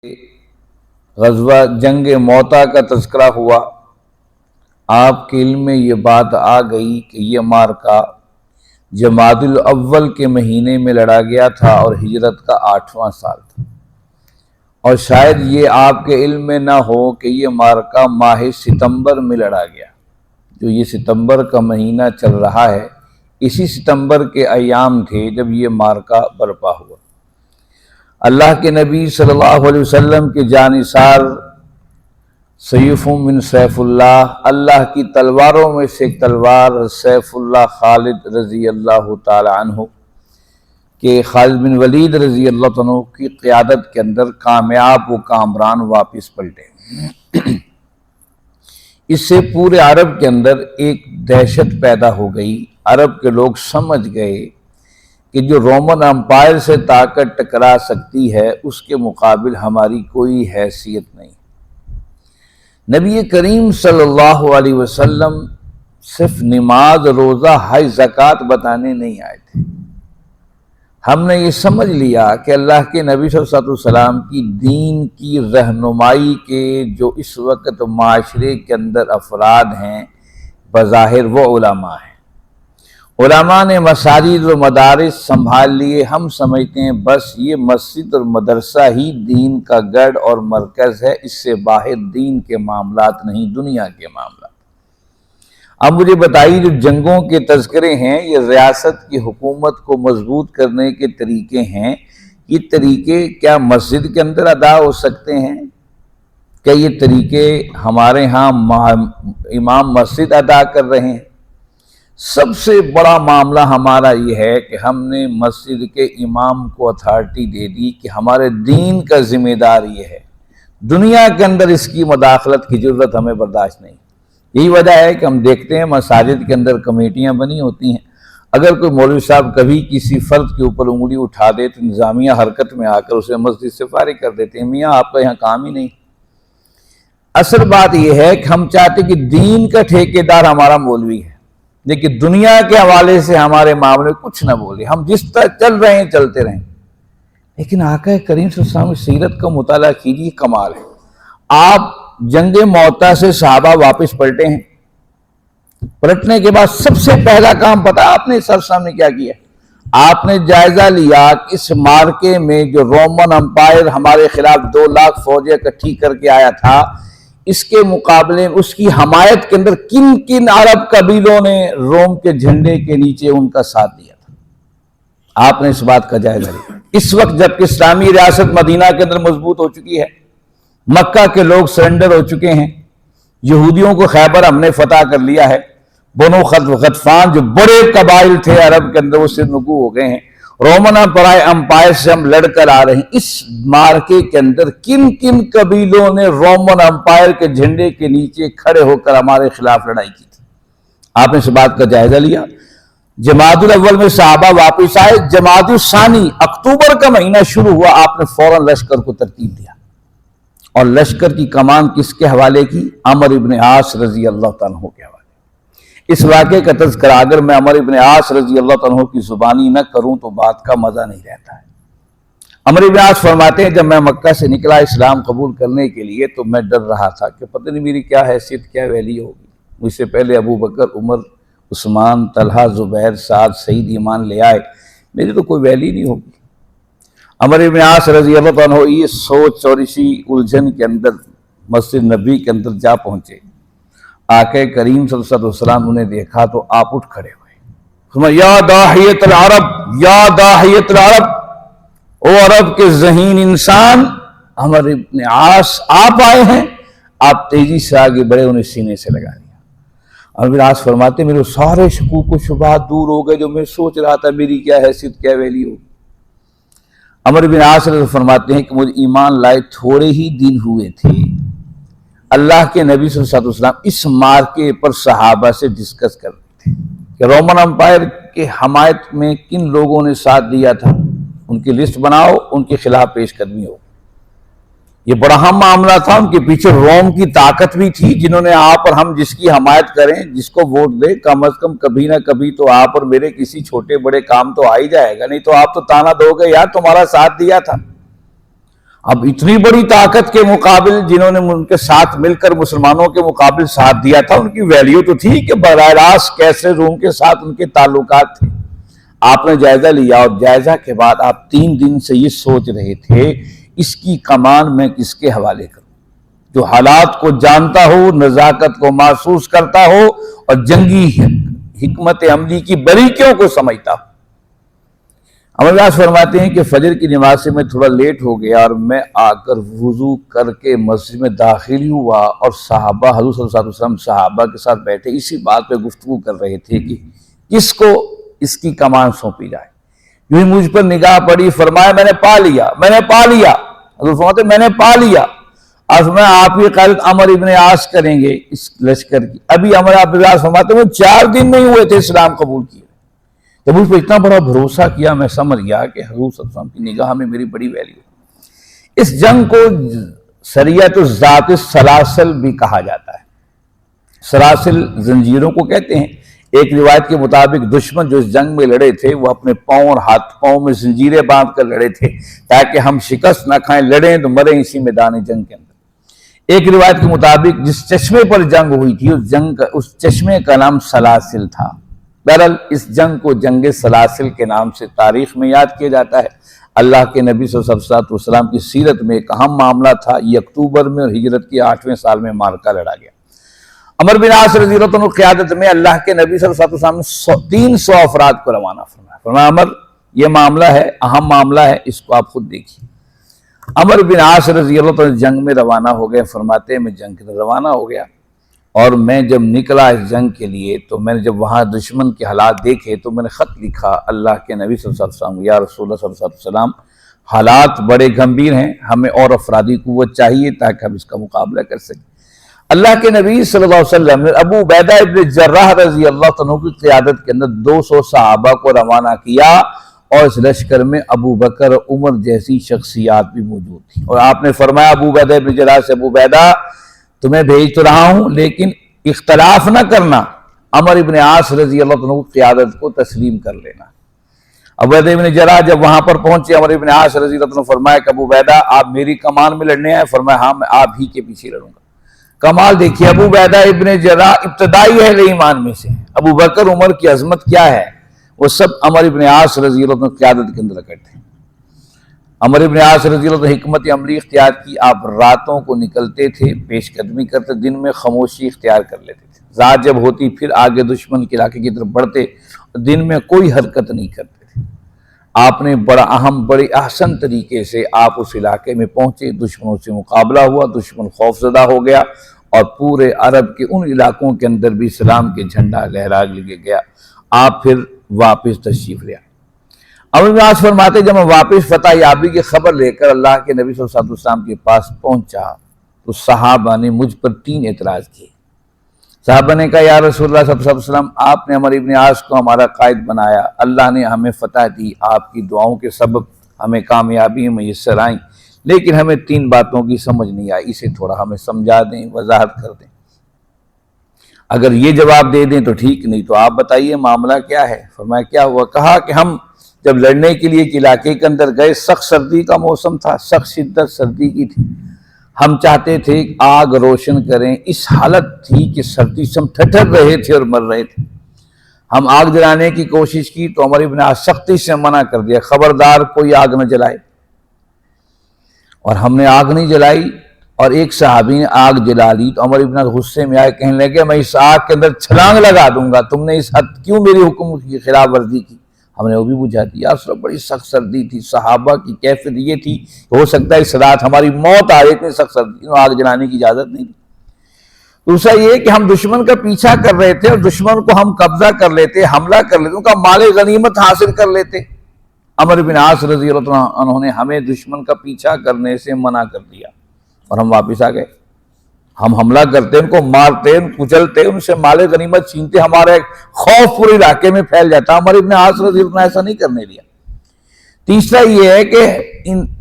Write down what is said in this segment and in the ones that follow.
غزوہ جنگ موتا کا تذکرہ ہوا، آپ کے علم میں یہ بات آ گئی کہ یہ مارکہ جمادی الاول کے مہینے میں لڑا گیا تھا اور ہجرت کا 8واں سال تھا، اور شاید یہ آپ کے علم میں نہ ہو کہ یہ مارکہ ماہ ستمبر میں لڑا گیا۔ جو یہ ستمبر کا مہینہ چل رہا ہے، اسی ستمبر کے ایام تھے جب یہ مارکہ برپا ہوا۔ اللہ کے نبی صلی اللہ علیہ وسلم کے جانثار سیف من سیف اللہ، اللہ کی تلواروں میں سے ایک تلوار سیف اللہ خالد رضی اللہ تعالی عنہ کہ خالد بن ولید رضی اللہ عنہ کی قیادت کے اندر کامیاب و کامران واپس پلٹے۔ اس سے پورے عرب کے اندر ایک دہشت پیدا ہو گئی۔ عرب کے لوگ سمجھ گئے کہ جو رومن امپائر سے طاقت ٹکرا سکتی ہے اس کے مقابل ہماری کوئی حیثیت نہیں۔ نبی کریم صلی اللہ علیہ وسلم صرف نماز، روزہ، حج، زکوٰۃ بتانے نہیں آئے تھے۔ ہم نے یہ سمجھ لیا کہ اللہ کے نبی صلی اللہ علیہ وسلم کی دین کی رہنمائی کے جو اس وقت معاشرے کے اندر افراد ہیں، بظاہر وہ علماء ہیں۔ علماء نے مساجد و مدارس سنبھال لیے۔ ہم سمجھتے ہیں بس یہ مسجد اور مدرسہ ہی دین کا گڑھ اور مرکز ہے، اس سے باہر دین کے معاملات نہیں، دنیا کے معاملات۔ اب مجھے بتائیے، جو جنگوں کے تذکرے ہیں، یہ ریاست کی حکومت کو مضبوط کرنے کے طریقے ہیں، یہ طریقے کیا مسجد کے اندر ادا ہو سکتے ہیں؟ کیا یہ طریقے ہمارے ہاں امام مسجد ادا کر رہے ہیں؟ سب سے بڑا معاملہ ہمارا یہ ہے کہ ہم نے مسجد کے امام کو اتھارٹی دے دی کہ ہمارے دین کا ذمہ دار یہ ہے، دنیا کے اندر اس کی مداخلت کی ضرورت ہمیں برداشت نہیں۔ یہی وجہ ہے کہ ہم دیکھتے ہیں مساجد کے اندر کمیٹیاں بنی ہوتی ہیں، اگر کوئی مولوی صاحب کبھی کسی فرد کے اوپر انگلی اٹھا دے تو انتظامیہ حرکت میں آ کر اسے مسجد سے فارغ کر دیتے ہیں، میاں آپ کا یہاں کام ہی نہیں۔ اصل بات یہ ہے کہ ہم چاہتے کہ دین کا ٹھیکیدار ہمارا مولوی ہے، لیکن دنیا کے حوالے سے ہمارے معاملے کچھ نہ بولے، ہم جس طرح چل رہے ہیں چلتے رہیں۔ لیکن آقا کریم صلی اللہ علیہ وسلم کی سیرت کا مطالعہ کیجیے، کمال ہے۔ آپ جنگ موتا سے صحابہ واپس پلٹے ہیں، پلٹنے کے بعد سب سے پہلا کام پتہ آپ نے سر سامنے کیا کیا؟ آپ نے جائزہ لیا کہ اس مارکے میں جو رومن امپائر ہمارے خلاف 2 لاکھ فوجیں اکٹھی کر کے آیا تھا، اس کے مقابلے اس کی حمایت کے اندر کن کن عرب قبیلوں نے روم کے جھنڈے کے نیچے ان کا ساتھ دیا تھا۔ آپ نے اس بات کا جائزہ لیا۔ اس وقت جب کہ اسلامی ریاست مدینہ کے اندر مضبوط ہو چکی ہے، مکہ کے لوگ سرنڈر ہو چکے ہیں، یہودیوں کو خیبر ہم نے فتح کر لیا ہے، بنو غطفان جو بڑے قبائل تھے عرب کے اندر وہ سرنگو ہو گئے ہیں، رومن امپائر سے ہم لڑ کر آ رہے ہیں۔ اس مارکے کے اندر کن کن قبیلوں نے رومن امپائر کے جھنڈے کے نیچے کھڑے ہو کر ہمارے خلاف لڑائی کی تھی؟ آپ نے اس بات کا جائزہ لیا۔ جمادی الاول میں صحابہ واپس آئے، جمادی الثانی اکتوبر کا مہینہ شروع ہوا، آپ نے فوراً لشکر کو ترتیب دیا، اور لشکر کی کمان کس کے حوالے کی؟ عمرو بن عاص رضی اللہ عنہ کے حوالے۔ اس واقعے کا تذکرہ اگر میں عمرو بن عاص رضی اللہ عنہ کی زبانی نہ کروں تو بات کا مزہ نہیں رہتا ہے۔ عمرو بن عاص فرماتے ہیں، جب میں مکہ سے نکلا اسلام قبول کرنے کے لیے تو میں ڈر رہا تھا کہ پتہ نہیں میری کیا حیثیت، کیا ویلی ہوگی۔ مجھ سے پہلے ابو بکر، عمر، عثمان، طلحہ، زبیر، سعد، سعید ایمان لے آئے، میری تو کوئی ویلی نہیں ہوگی۔ عمرو بن عاص رضی اللہ عنہ یہ سوچ اور اسی الجھن کے اندر مسجد نبی کے اندر جا پہنچے۔ آقا کریم صلی اللہ علیہ وسلم انہیں دیکھا تو آپ اٹھ کھڑے ہوئے، فرمایا یا داہیت العرب، یا داہیت العرب، او عرب کے ذہین انسان، عمرو بن عاص آپ آئے ہیں۔ آپ تیزی سے آگے بڑھے، انہیں سینے سے لگا لیا۔ عمرو بن عاص فرماتے میرے سارے شکوک و شبہات دور ہو گئے، جو میں سوچ رہا تھا میری کیا حیثیت، کیا ویلی ہوگی۔ عمرو بن عاص فرماتے ہیں کہ مجھے ایمان لائے تھوڑے ہی دن ہوئے تھے، اللہ کے نبی صلی اللہ علیہ وسلم اس مارکے پر صحابہ سے ڈسکس کر رہے تھے کہ رومن امپائر کے حمایت میں کن لوگوں نے ساتھ دیا تھا، ان کی لسٹ بناؤ، ان کے خلاف پیش قدمی ہو۔ یہ بڑا اہم معاملہ تھا، ان کے پیچھے روم کی طاقت بھی تھی، جنہوں نے آپ اور ہم جس کی حمایت کریں، جس کو ووٹ دیں، کم از کم کبھی نہ کبھی تو آپ اور میرے کسی چھوٹے بڑے کام تو آ ہی جائے گا، نہیں تو آپ تو تانا دو گے یار تمہارا ساتھ دیا تھا۔ اب اتنی بڑی طاقت کے مقابل جنہوں نے ان کے ساتھ مل کر مسلمانوں کے مقابل ساتھ دیا تھا، ان کی ویلیو تو تھی کہ براہ راست کیسے روم کے ساتھ ان کے تعلقات تھے۔ آپ نے جائزہ لیا اور جائزہ کے بعد آپ 3 دن سے یہ سوچ رہے تھے اس کی کمان میں کس کے حوالے کروں، جو حالات کو جانتا ہو، نزاکت کو محسوس کرتا ہو اور جنگی حکمت عملی کی باریکیوں کو سمجھتا ہو۔ عمر بن عاص فرماتے ہیں کہ فجر کی نماز سے میں تھوڑا لیٹ ہو گیا اور میں آ کر وضو کر کے مسجد میں داخل ہوا اور صحابہ حضور صلی اللہ علیہ وسلم صحابہ کے ساتھ بیٹھے اسی بات پہ گفتگو کر رہے تھے کہ کس کو اس کی کمان سونپی جائے۔ یوں ہی مجھ پر نگاہ پڑی، فرمایا میں نے پا لیا، میں نے پا لیا۔ حضور فرماتے ہیں میں نے پا لیا۔ آج میں آپ کی قیادت عمر ابن عاص کریں گے اس لشکر کی۔ ابھی عمر ابن عاص فرماتے ہیں وہ 4 دن نہیں ہوئے تھے اسلام قبول کیے۔ جب اس پہ اتنا بڑا بھروسہ کیا، میں سمجھ گیا کہ حضور صلی اللہ علیہ وسلم کی نگاہ میں میری بڑی ویلیو ہے۔ اس جنگ کو سریۃ ذات السلاسل بھی کہا جاتا ہے۔ سلاسل زنجیروں کو کہتے ہیں۔ ایک روایت کے مطابق دشمن جو اس جنگ میں لڑے تھے وہ اپنے پاؤں اور ہاتھ پاؤں میں زنجیریں باندھ کر لڑے تھے تاکہ ہم شکست نہ کھائیں، لڑیں تو مریں اسی میدان جنگ کے اندر۔ ایک روایت کے مطابق جس چشمے پر جنگ ہوئی تھی اس چشمے کا نام سلاسل تھا۔ بہرحال اس جنگ کو جنگ سلاسل کے نام سے تاریخ میں یاد کیا جاتا ہے۔ اللہ کے نبی صلی اللہ علیہ وسلم کی سیرت میں ایک اہم معاملہ تھا۔ یہ اکتوبر میں اور ہجرت کے 8ویں سال میں مارکا لڑا گیا۔ عمر بن عاص رضی اللہ عنہ قیادت میں اللہ کے نبی صلی اللہ علیہ وسلم نے 300 افراد کو روانہ فرمایا عمر یہ معاملہ ہے، اہم معاملہ ہے، اس کو آپ خود دیکھیے۔ عمر بن عاص رضی اللہ عنہ جنگ میں روانہ ہو گئے۔ فرماتے ہیں میں جنگ کے روانہ ہو گیا اور میں جب نکلا اس جنگ کے لیے تو میں نے جب وہاں دشمن کے حالات دیکھے تو میں نے خط لکھا اللہ کے نبی صلی اللہ علیہ وسلم، یا رسول اللہ صلی اللہ علیہ وسلم حالات بڑے گمبھیر ہیں، ہمیں اور افرادی قوت چاہیے تاکہ ہم اس کا مقابلہ کر سکیں۔ اللہ کے نبی صلی اللہ علیہ وسلم نے ابو عبیدہ ابن جراح رضی اللہ عنہ کی قیادت کے اندر 200 صحابہ کو روانہ کیا اور اس لشکر میں ابو بکر عمر جیسی شخصیات بھی موجود تھیں۔ اور آپ نے فرمایا ابو عبیدہ ابن جراح سے، ابو عبیدہ تمہیں بھیج تو رہا ہوں لیکن اختلاف نہ کرنا، عمر ابن عاص رضی اللہ عنہ کی قیادت کو تسلیم کر لینا۔ ابو عبیدہ ابن جراح جب وہاں پر پہنچے، عمر ابن عاص رضی اللہ عنہ فرمایا کہ ابو عبیدہ آپ میری کمان میں لڑنے آئے؟ فرمایا ہاں میں آپ ہی کے پیچھے لڑوں گا۔ کمال دیکھیے، ابو عبیدہ ابن جراح ابتدائی اہل ایمان میں سے ہیں۔ ابو بکر عمر کی عظمت کیا ہے، وہ سب عمر ابن عاص رضی اللہ عنہ کی قیادت کے اندر اکٹھے ہیں۔ عمر ابن عاص رضی اللہ عنہ حکمت عملی اختیار کی، آپ راتوں کو نکلتے تھے، پیش قدمی کرتے، دن میں خاموشی اختیار کر لیتے تھے۔ رات جب ہوتی پھر آگے دشمن کے علاقے کی طرف بڑھتے، دن میں کوئی حرکت نہیں کرتے تھے۔ آپ نے بڑا اہم بڑے احسن طریقے سے آپ اس علاقے میں پہنچے، دشمنوں سے مقابلہ ہوا، دشمن خوف زدہ ہو گیا اور پورے عرب کے ان علاقوں کے اندر بھی اسلام کے جھنڈا لہرا گیا۔ آپ پھر واپس تشریف لے آئے۔ عمر بن عاص فرماتے جب میں واپس فتح یابی کی خبر لے کر اللہ کے نبی صلی اللہ علیہ وسلم کے پاس پہنچا تو صحابہ نے مجھ پر 3 اعتراض کیے۔ صحابہ نے کہا یا رسول اللہ صلی اللہ علیہ وسلم آپ نے عمر بن عاص کو ہمارا قائد بنایا، اللہ نے ہمیں فتح دی، آپ کی دعاؤں کے سبب ہمیں کامیابی میسر آئیں، لیکن ہمیں 3 باتوں کی سمجھ نہیں آئی، اسے تھوڑا ہمیں سمجھا دیں، وضاحت کر دیں۔ اگر یہ جواب دے دیں تو ٹھیک، نہیں تو آپ بتائیے معاملہ کیا ہے۔ فرمایا کیا ہوا؟ کہا کہ ہم جب لڑنے کے لیے ایک علاقے کے اندر گئے، سخت سردی کا موسم تھا، سخت شدت سردی کی تھی، ہم چاہتے تھے آگ روشن کریں، اس حالت تھی کہ سردی سے ہم ٹھٹر رہے تھے اور مر رہے تھے۔ ہم آگ جلانے کی کوشش کی تو عمر بن عاص سختی سے منع کر دیا، خبردار کوئی آگ نہ جلائے۔ اور ہم نے آگ نہیں جلائی اور ایک صحابی نے آگ جلا لی تو عمر بن عاص غصے میں آئے، کہنے لگے میں اس آگ کے اندر چھلانگ لگا دوں گا، تم نے اس حد کیوں میری حکم کی خلاف ورزی کی؟ ہم نے وہ بھی بجھا دیا۔ اصل بڑی سخت سردی تھی، صحابہ کی کیفیت یہ تھی ہو سکتا ہے اس رات ہماری موت آ رہی، اتنی سخت سردی، آگ جلانے کی اجازت نہیں تھی۔ دوسرا یہ کہ ہم دشمن کا پیچھا کر رہے تھے اور دشمن کو ہم قبضہ کر لیتے، حملہ کر لیتے، ان کا مال غنیمت حاصل کر لیتے۔ عمر بن عاص رضی اللہ عنہ نے ہمیں دشمن کا پیچھا کرنے سے منع کر دیا اور ہم واپس آ گئے۔ ہم حملہ کرتے، ان کو مارتے، ان کچلتے، ان سے مال غنیمت چھینتے، ہمارا ایک خوف پورے علاقے میں پھیل جاتا۔ عمر ابن عاص رضی اللہ عنہ ایسا نہیں کرنے دیا۔ تیسرا یہ ہے کہ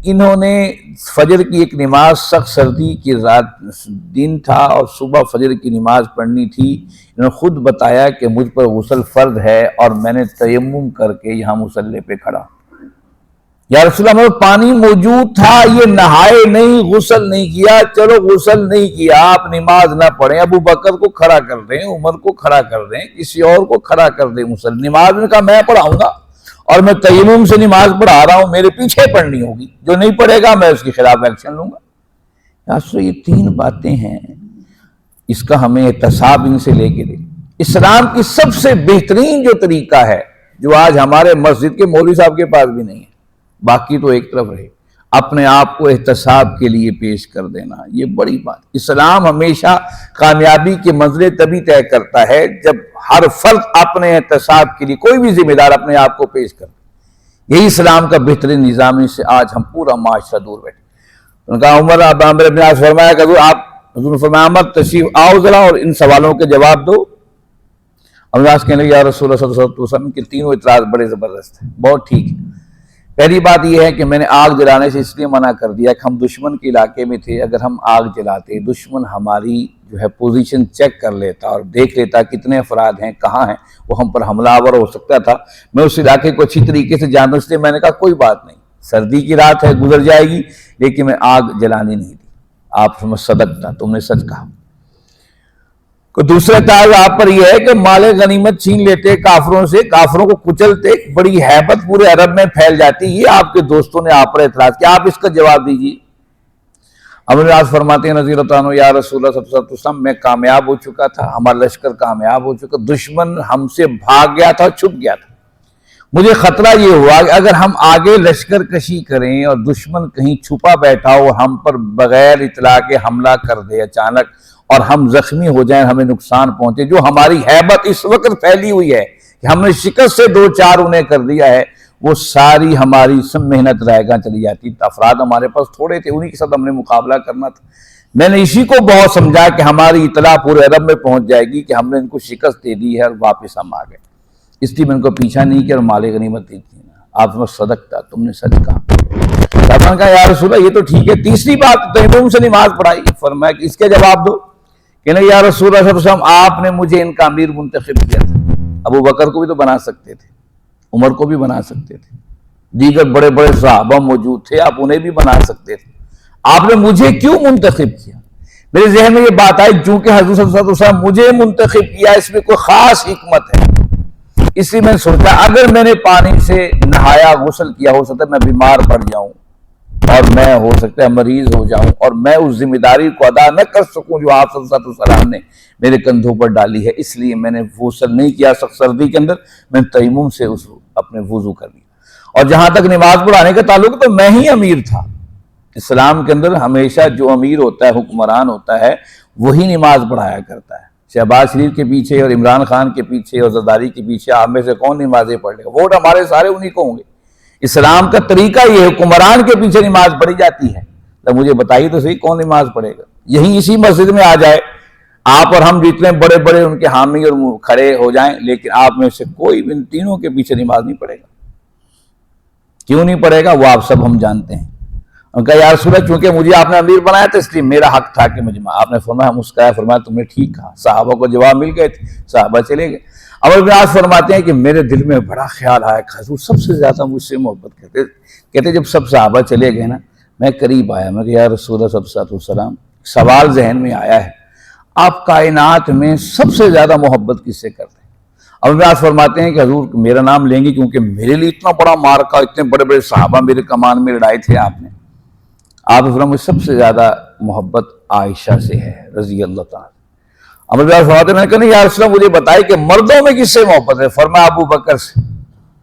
انہوں نے فجر کی ایک نماز، سخت سردی کی رات دن تھا اور صبح فجر کی نماز پڑھنی تھی، انہوں نے خود بتایا کہ مجھ پر غسل فرض ہے اور میں نے تیمم کر کے یہاں مصلی پہ کھڑا۔ یا رسول اللہ ہمارے پانی موجود تھا، یہ نہائے نہیں، غسل نہیں کیا، چلو غسل نہیں کیا آپ نماز نہ پڑھیں، ابو بکر کو کھڑا کر دیں، عمر کو کھڑا کر دیں، کسی اور کو کھڑا کر دیں مسلم نماز میں، کہا میں پڑھاؤں گا اور میں تیمم سے نماز پڑھا رہا ہوں، میرے پیچھے پڑھنی ہوگی، جو نہیں پڑھے گا میں اس کے خلاف ایکشن لوں گا۔ یہ تین باتیں ہیں، اس کا ہمیں احتساب ان سے لے کے دے۔ اسلام کی سب سے بہترین جو طریقہ ہے، جو آج ہمارے مسجد کے مولوی صاحب کے پاس بھی نہیں ہے، باقی تو ایک طرف رہے، اپنے آپ کو احتساب کے لیے پیش کر دینا، یہ بڑی بات۔ اسلام ہمیشہ کامیابی کے منزلیں تبھی طے کرتا ہے جب ہر فرد اپنے احتساب کے لیے، کوئی بھی ذمہ دار اپنے آپ کو پیش کرتا۔ یہی اسلام کا بہترین نظام، سے آج ہم پورا معاشرہ دور بیٹھے۔ ان کا عمر عامر بن عاص فرمایا کہ حضور نے فرمایا عمر تشریف آؤ ذرا اور ان سوالوں کے جواب دو۔ عمر بن عاص کہنے لگے یا رسول اللہ صلی اللہ علیہ وسلم کے تینوں اعتراض بڑے زبردست ہیں۔ بہت ٹھیک ہے۔ پہلی بات یہ ہے کہ میں نے آگ جلانے سے اس لیے منع کر دیا کہ ہم دشمن کے علاقے میں تھے، اگر ہم آگ جلاتے دشمن ہماری جو ہے پوزیشن چیک کر لیتا اور دیکھ لیتا کتنے افراد ہیں، کہاں ہیں، وہ ہم پر حملہ آور ہو سکتا تھا۔ میں اس علاقے کو اچھی طریقے سے جانتا، اس لیے میں نے کہا کوئی بات نہیں، سردی کی رات ہے گزر جائے گی، لیکن میں آگ جلانی نہیں دی۔ آپ صدق تھا، تم نے سچ کہا۔ دوسرا اعتراض آپ پر یہ ہے کہ مال غنیمت چھین لیتے کافروں سے، کافروں کو کچلتے، بڑی ہیبت پورے عرب میں پھیل جاتی، یہ آپ کے دوستوں نے آپ پر اعتراض کیا، آپ اس کا جواب دیجیے۔ عمر بن عاص فرماتے ہیں رضی اللہ عنہ یا رسول اللہ صلی اللہ علیہ وسلم میں کامیاب ہو چکا تھا، ہمارا لشکر کامیاب ہو چکا، دشمن ہم سے بھاگ گیا تھا، چھپ گیا تھا، مجھے خطرہ یہ ہوا کہ اگر ہم آگے لشکر کشی کریں اور دشمن کہیں چھپا بیٹھا ہو، ہم پر بغیر اطلاع کے حملہ کر دے اچانک اور ہم زخمی ہو جائیں، ہمیں نقصان پہنچے، جو ہماری ہیبت اس وقت پھیلی ہوئی ہے کہ ہم نے شکست سے دو چار انہیں کر دیا ہے، وہ ساری ہماری سب محنت رہ گاں چلی جاتی۔ افراد ہمارے پاس تھوڑے تھے، انہی کے ساتھ ہم نے مقابلہ کرنا تھا۔ میں نے اسی کو بہت سمجھا کہ ہماری اطلاع پورے عرب میں پہنچ جائے گی کہ ہم نے ان کو شکست دے دی ہے اور واپس ہم آ گئے، اس لیے میں ان کو پیچھا نہیں کیا اور مال غنیمت دی تھی۔ آپ میں صدق تھا، تم نے سچ کہا۔ صحابہ نے کہا یا رسول اللہ یہ تو ٹھیک ہے، تیسری بات تیمم سے نماز پڑھائی، فرمایا کہ اس کے جواب دو کہ نہیں یا رسول اللہ صلی اللہ علیہ وسلم آپ نے مجھے ان کا امیر منتخب کیا تھا، ابو بکر کو بھی تو بنا سکتے تھے، عمر کو بھی بنا سکتے تھے، دیگر بڑے بڑے صحابہ موجود تھے، آپ انہیں بھی بنا سکتے تھے، آپ نے مجھے کیوں منتخب کیا؟ میرے ذہن میں یہ بات آئی چونکہ حضور صلی اللہ علیہ وسلم مجھے منتخب کیا، اس میں کوئی خاص حکمت ہے، اس لیے میں نے سوچا اگر میں نے پانی سے نہایا غسل کیا، ہو سکتا ہے میں بیمار پڑ جاؤں اور میں ہو سکتا ہے مریض ہو جاؤں اور میں اس ذمہ داری کو ادا نہ کر سکوں جو آپ صلی اللہ علیہ وسلم نے میرے کندھوں پر ڈالی ہے، اس لیے میں نے غسل نہیں کیا سخت سردی کے اندر، میں تیمم سے اپنے وضو کر لیا۔ اور جہاں تک نماز پڑھانے کا تعلق تو میں ہی امیر تھا۔ اسلام کے اندر ہمیشہ جو امیر ہوتا ہے، حکمران ہوتا ہے، وہی نماز پڑھایا کرتا ہے۔ شہباز شریف کے پیچھے اور عمران خان کے پیچھے اور زرداری کے پیچھے آپ میں سے کون نمازیں پڑھ لے گا؟ ووٹ ہمارے سارے انہی کو ہوں گے۔ اسلام کا طریقہ یہ حکمران کے پیچھے نماز پڑھی جاتی ہے، تو مجھے بتائیے تو صحیح کون نماز پڑھے گا؟ یہی اسی مسجد میں آ جائے آپ اور ہم جتنے بڑے بڑے ان کے حامی اور کھڑے ہو جائیں، لیکن آپ میں سے کوئی ان تینوں کے پیچھے نماز نہیں پڑھے گا۔ کیوں نہیں پڑھے گا وہ آپ سب ہم جانتے ہیں۔ ان کا یا رسول اللہ چونکہ مجھے آپ نے امیر بنایا تھا اس لیے میرا حق تھا کہ مجھے، آپ نے فرمایا مسکرایا، فرمایا تم نے ٹھیک کہا۔ صحابہ کو جواب مل گئے تھے، صحابہ چلے گئے۔ عمر بن عاص فرماتے ہیں کہ میرے دل میں بڑا خیال آیا کہ حضور سب سے زیادہ مجھ سے محبت کرتے، کہتے جب سب صحابہ چلے گئے نا میں قریب آیا، میں کہ یا رسول اللہ صلی اللہ علیہ وسلم سوال ذہن میں آیا ہے، آپ کائنات میں سب سے زیادہ محبت کس سے کرتے ہیں؟ عمر بن عاص فرماتے ہیں کہ حضور میرا نام لیں گے کیونکہ میرے لیے اتنا بڑا مارکا، اتنے بڑے بڑے صحابہ میرے کمان میں لڑائے تھے آپ نے، آپ نے فرمایا سب سے زیادہ محبت عائشہ سے ہے رضی اللہ تعالیٰ۔ عمر بن عاص فرماتے ہیں میں نے کہا نہیں یا رسول اللہ مجھے بتائیے کہ مردوں میں کس سے محبت ہے؟ فرمایا ابو بکر سے،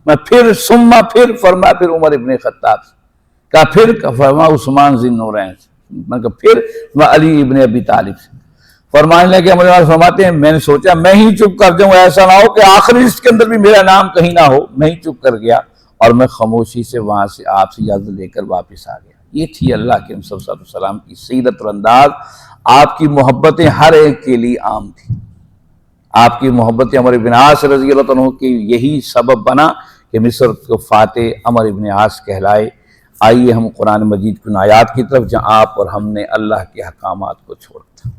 میں پھر فرمایا پھر عمر ابن خطاب سے، کہا پھر فرمایا عثمان ذی النورین سے، میں کہا پھر علی ابن ابی طالب سے۔ فرمانے لگے عمر بن عاص فرماتے ہیں میں نے سوچا میں ہی چپ کر جاؤں، ایسا نہ ہو کہ آخری لسٹ کے اندر بھی میرا نام کہیں نہ ہو، میں ہی چپ کر گیا اور میں خاموشی سے وہاں سے آپ سے اجازت لے کر واپس آ گیا۔ یہ تھی اللہ کے صلی اللہ علیہ وسلم کی سیرت اور انداز، آپ کی محبتیں ہر ایک کے لیے عام تھی۔ آپ کی محبت عمر بن عاص رضی اللہ عنہ کی یہی سبب بنا کہ مصر کو فاتح عمر بن عاص کہلائے۔ آئیے ہم قرآن مجید کی آیات کی طرف جہاں آپ اور ہم نے اللہ کے احکامات کو چھوڑا تھا۔